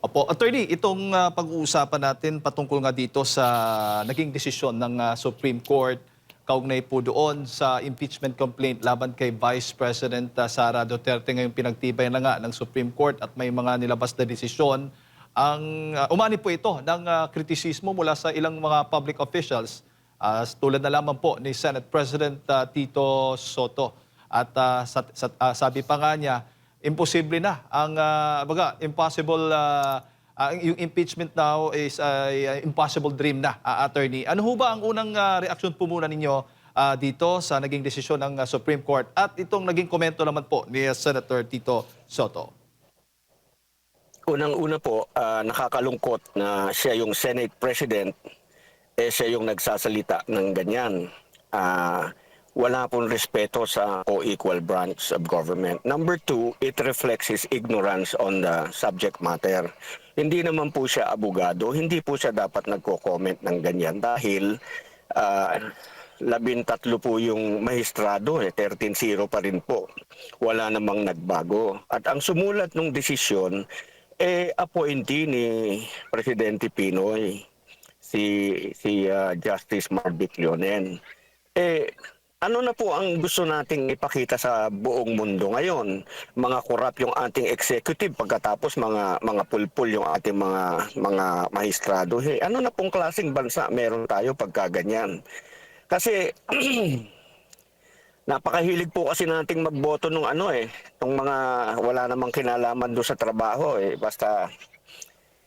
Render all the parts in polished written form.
Opo, attorney, itong pag-uusapan natin patungkol nga dito sa naging desisyon ng Supreme Court kaugnay po doon sa impeachment complaint laban kay Vice President Sara Duterte. Ngayong pinagtibay na nga ng Supreme Court at may mga nilabas na desisyon. Ang umani po ito ng kritisismo mula sa ilang mga public officials, tulad na lamang po ni Senate President Tito Soto. At sabi pa nga niya, imposible na ang impossible yung impeachment now is a impossible dream na, attorney. Ano ho ba ang unang reaksyon po muna ninyo dito sa naging desisyon ng Supreme Court at itong naging komento naman po ni Senator Tito Soto? Unang-una po, nakakalungkot na siya yung Senate President, siya yung nagsasalita ng ganyan. Wala pong respeto sa co-equal branch of government. Number two, it reflects his ignorance on the subject matter. Hindi naman po siya abogado, hindi po siya dapat nagko-comment ng ganyan dahil 13 po yung mahistrado, 13-0 pa rin po. Wala namang nagbago. At ang sumulat ng desisyon, appointee ni Presidente Pinoy, si Justice Marvic Leonen. Ano na po ang gusto nating ipakita sa buong mundo ngayon? Mga korap yung ating executive pagkatapos mga pulpul yung ating mga mahistrado. Ano na pong klaseng bansa meron tayo pagka ganyan? Kasi napakahilig po kasi nating magboto nung tong mga wala namang kinalaman do sa trabaho basta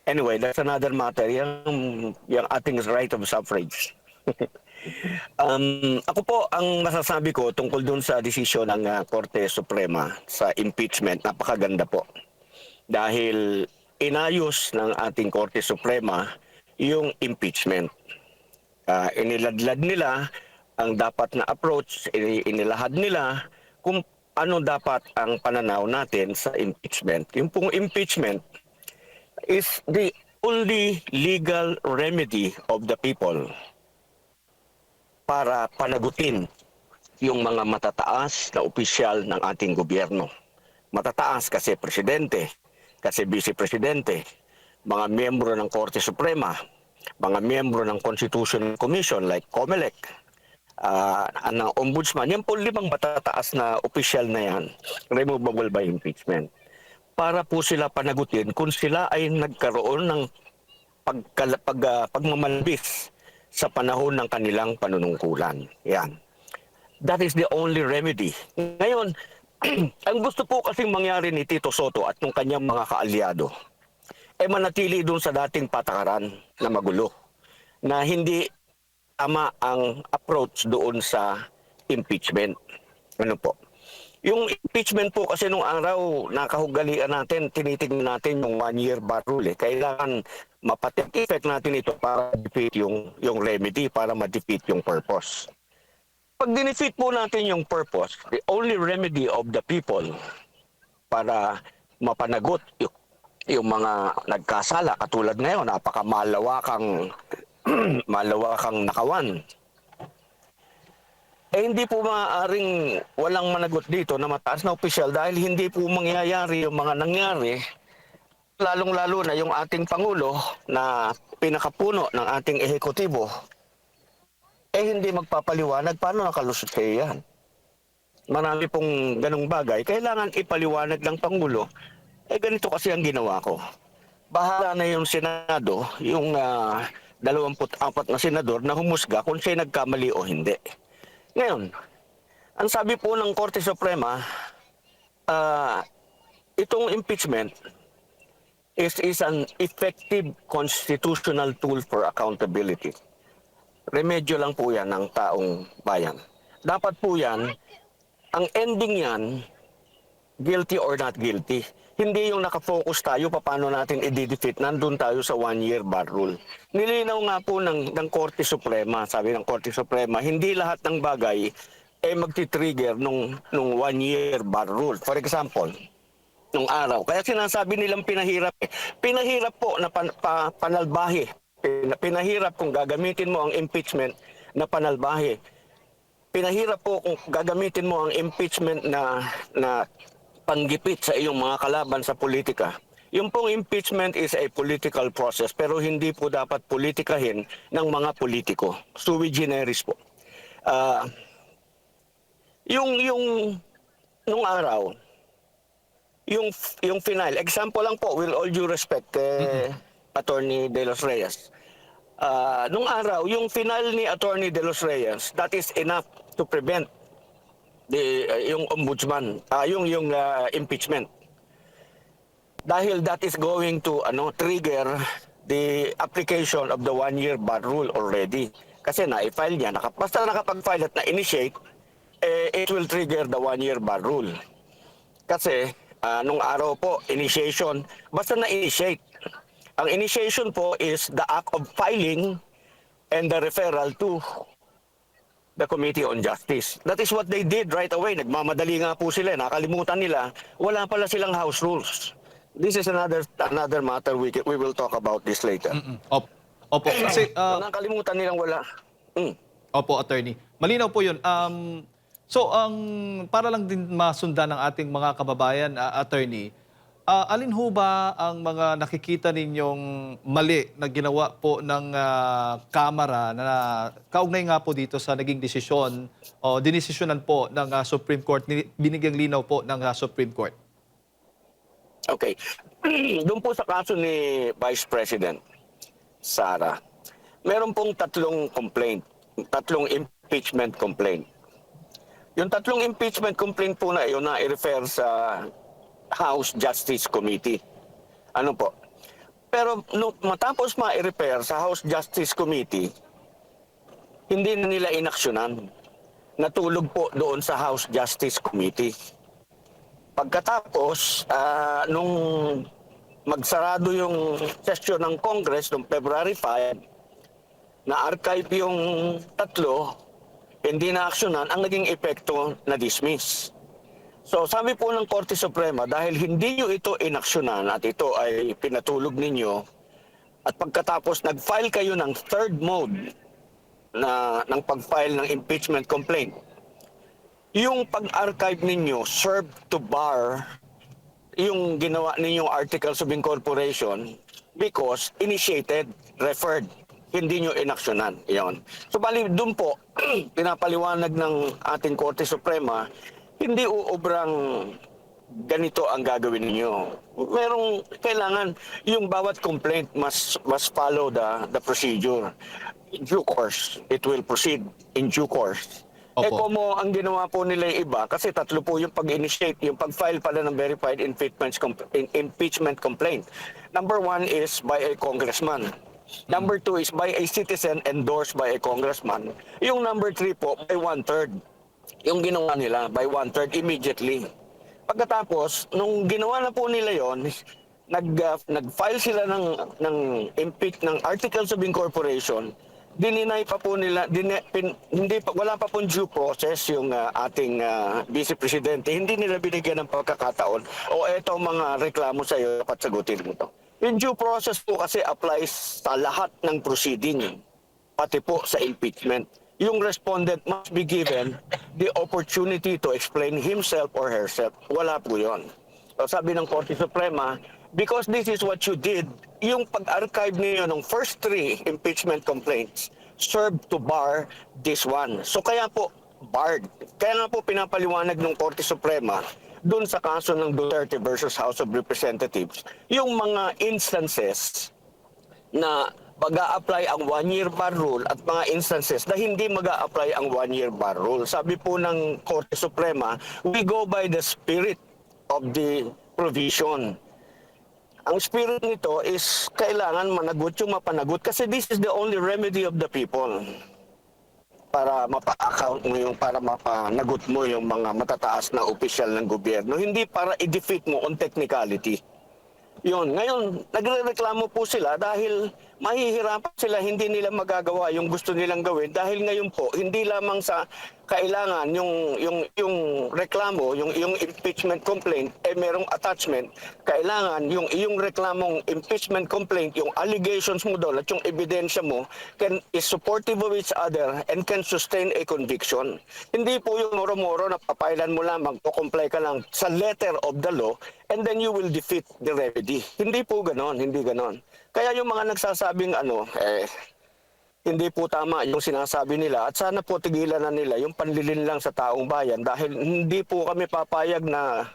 anyway, that's another matter. Yung ating right of suffrage. Ako po, ang masasabi ko tungkol dun sa desisyon ng Korte Suprema sa impeachment, napakaganda po. Dahil inayos ng ating Korte Suprema yung impeachment. Iniladlad nila ang dapat na approach, inilahad nila kung ano dapat ang pananaw natin sa impeachment. Yung pong impeachment is the only legal remedy of the people para panagutin yung mga matataas na opisyal ng ating gobyerno. Matataas kasi presidente, kasi vice-presidente, mga miyembro ng Korte Suprema, mga miyembro ng Constitution Commission like COMELEC, ng Ombudsman, yan po 5 matataas na opisyal na yan, removable by impeachment. Para po sila panagutin kung sila ay nagkaroon ng pagmamalbis sa panahon ng kanilang panunungkulan. Yan. That is the only remedy. Ngayon, ang gusto po kasing mangyari ni Tito Soto at ng kanyang mga kaalyado manatili doon sa dating patakaran na magulo, na hindi tama ang approach doon sa impeachment. Ano po? Yung impeachment po kasi nung araw, nakahugalian natin, tinitignan natin yung 1-year bar rule. Kailangan mapatik effect natin ito para ma-defeat yung remedy, para ma-defeat yung purpose. Pag dinefeat po natin yung purpose, the only remedy of the people para mapanagot yung mga nagkasala, katulad ngayon, napakamalawakang malawakang nakawan. Hindi po maaaring walang managot dito na mataas na opisyal dahil hindi po mangyayari yung mga nangyari, lalong-lalo na yung ating Pangulo na pinakapuno ng ating ehekutibo, hindi magpapaliwanag paano nakalusot kayo yan. Marami pong ganong bagay. Kailangan ipaliwanag ng Pangulo, ganito kasi ang ginawa ko. Bahala na yung Senado, yung 24 na senador na humusga kung siya nagkamali o hindi. Ngayon, ang sabi po ng Korte Suprema, itong impeachment is an effective constitutional tool for accountability. Remedyo lang po yan ng taong bayan. Dapat po yan, ang ending yan, guilty or not guilty. Hindi yung nakafocus tayo paano natin i-defeat, nandun tayo sa 1-year bar rule. Nilinaw nga po ng Korte Suprema, sabi ng Korte Suprema, hindi lahat ng bagay magti-trigger nung 1-year bar rule. For example, nung araw, kaya sinasabi nilang pinahirap, pinahirap po na panalbahe, pinahirap kung gagamitin mo ang impeachment na panalbahe. Pinahirap po kung gagamitin mo ang impeachment na panggipit sa iyong mga kalaban sa politika. Yung pong impeachment is a political process pero hindi po dapat politikahin ng mga politiko. Sui generis po. Ah, yung nung araw, yung yung final, example lang po, with all due respect kay Attorney De Los Reyes. Nung araw, yung final ni Attorney De Los Reyes, that is enough to prevent yung ombudsman, yung impeachment. Dahil that is going to trigger the application of the one-year bar rule already. Kasi na-file niya, basta nakapag-file at na-initiate, it will trigger the one-year bar rule. Kasi nung araw po, initiation, basta na-initiate. Ang initiation po is the act of filing and the referral to the Committee on Justice. That is what they did right away. Nagmamadali nga po sila. Nakalimutan nila, wala pala silang house rules. This is another matter we will talk about this later. Opo, kasi Nakalimutan nilang wala. opo, attorney. Malinaw po 'yun. So para lang din masundan ng ating mga kababayan, attorney, alin ho ba ang mga nakikita ninyong mali na ginawa po ng Kamara na kaugnay nga po dito sa naging desisyon o dinesisyonan po ng Supreme Court, binigyang linaw po ng Supreme Court? Okay. Doon po sa kaso ni Vice President Sara, meron pong tatlong impeachment complaint. Yung tatlong impeachment complaint po na yun na i-refer sa House Justice Committee. Ano po? Pero matapos ma-refer sa House Justice Committee, hindi na nila inaksyonan. Natulog po doon sa House Justice Committee. Pagkatapos, nung magsarado yung session ng Congress noong February 5, na-archive yung tatlo, hindi na-aksyonan, ang naging epekto na dismiss. So sabi po ng Korte Suprema, dahil hindi nyo ito inaksyonan at ito ay pinatulog ninyo, at pagkatapos nag-file kayo ng third mode ng pag-file ng impeachment complaint, yung pag-archive ninyo served to bar yung ginawa ninyong articles of incorporation because initiated, referred, hindi nyo inaksyonan. Yon. So bali doon po, pinapaliwanag ng ating Korte Suprema, hindi uobrang ganito ang gagawin ninyo. Merong kailangan, yung bawat complaint must follow the procedure. In due course, it will proceed in due course. Opo. Como ang ginawa po nila yung iba, kasi tatlo po yung pag-initiate, yung pag-file pala ng verified impeachment complaint. Number 1 is by a congressman. Number 2 is by a citizen endorsed by a congressman. Yung number 3 po, by 1/3. Yung ginawa nila, by 1/3 immediately. Pagkatapos, nung ginawa na po nila yon, nag-file sila ng articles of incorporation. Dininay pa po nila, wala pa pong due process yung ating Vice Presidente. Hindi nila binigyan ng pagkakataon, o eto mga reklamo sa iyo, dapat sagutin mo to. Yung due process po kasi applies sa lahat ng proceeding, pati po sa impeachment. Yung respondent must be given the opportunity to explain himself or herself. Wala po yun. So sabi ng Korte Suprema, because this is what you did, yung pag-archive niyo ng first 3 impeachment complaints served to bar this one. So kaya po, barred. Kaya nga po pinapaliwanag ng Korte Suprema doon sa kaso ng Duterte versus House of Representatives, yung mga instances na mag-a-apply ang one-year bar rule at mga instances na hindi mag-a-apply ang one-year bar rule. Sabi po ng Korte Suprema, we go by the spirit of the provision. Ang spirit nito is kailangan managot yung mapanagot kasi this is the only remedy of the people para mapa-account mo para mapanagot mo yung mga matataas na opisyal ng gobyerno, hindi para i-defeat mo on technicality. Yun, ngayon, nagrereklamo po sila dahil mahihirapan sila, hindi nila magagawa yung gusto nilang gawin dahil ngayon po, hindi lamang sa kailangan yung reklamo, yung impeachment complaint, merong attachment, kailangan yung iyong reklamong impeachment complaint, yung allegations mo doon at yung ebidensya mo is supportive of each other and can sustain a conviction. Hindi po yung moro-moro na papailan mo lamang, comply ka lang sa letter of the law and then you will defeat the remedy. Hindi po ganon, hindi ganon. Kaya yung mga nagsasabing hindi po tama yung sinasabi nila at sana po tigilan na nila yung panlilin lang sa taong bayan dahil hindi po kami papayag na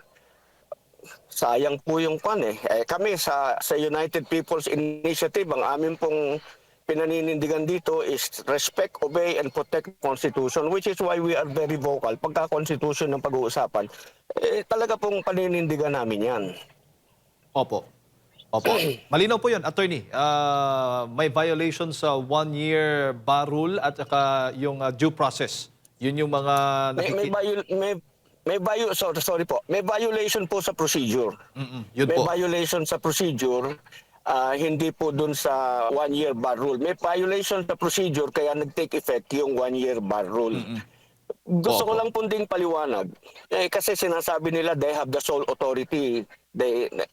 sayang po yung kami sa United People's Initiative, ang amin pong pinaninindigan dito is respect, obey, and protect the Constitution, which is why we are very vocal. Pagka Constitution ng pag-uusapan, talaga pong paninindigan namin yan. Opo. Opo. Malinaw po yun, attorney. May violation sa one-year bar rule at saka yung due process. Yun yung mga sorry po. May violation po sa procedure. Yun May po. violation sa procedure, hindi po dun sa one-year bar rule. May violation sa procedure kaya nag-take effect yung one-year bar rule. Gusto ko Opo. lang punding paliwanag. Kasi sinasabi nila they have the sole authority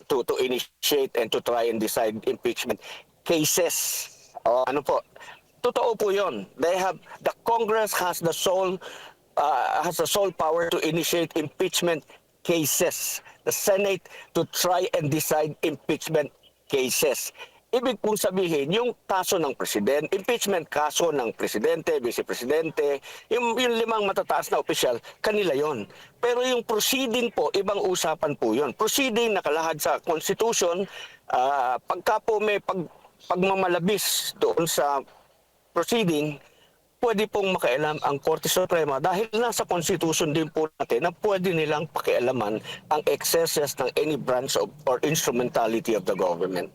to initiate and to try and decide impeachment cases. Ano po? Totoo po 'yon. The Congress has the sole power to initiate impeachment cases. The Senate to try and decide impeachment cases. Ibig pong sabihin, yung kaso ng presidente, impeachment kaso ng presidente, vice-presidente, yung limang matataas na opisyal, kanila yon. Pero yung proceeding po, ibang usapan po yon. Proceeding nakalahad sa Constitution, pagka po may pagmamalabis doon sa proceeding, pwede pong makialam ang Korte Suprema dahil nasa Constitution din po natin na pwede nilang pakialaman ang excesses ng any branch or instrumentality of the government.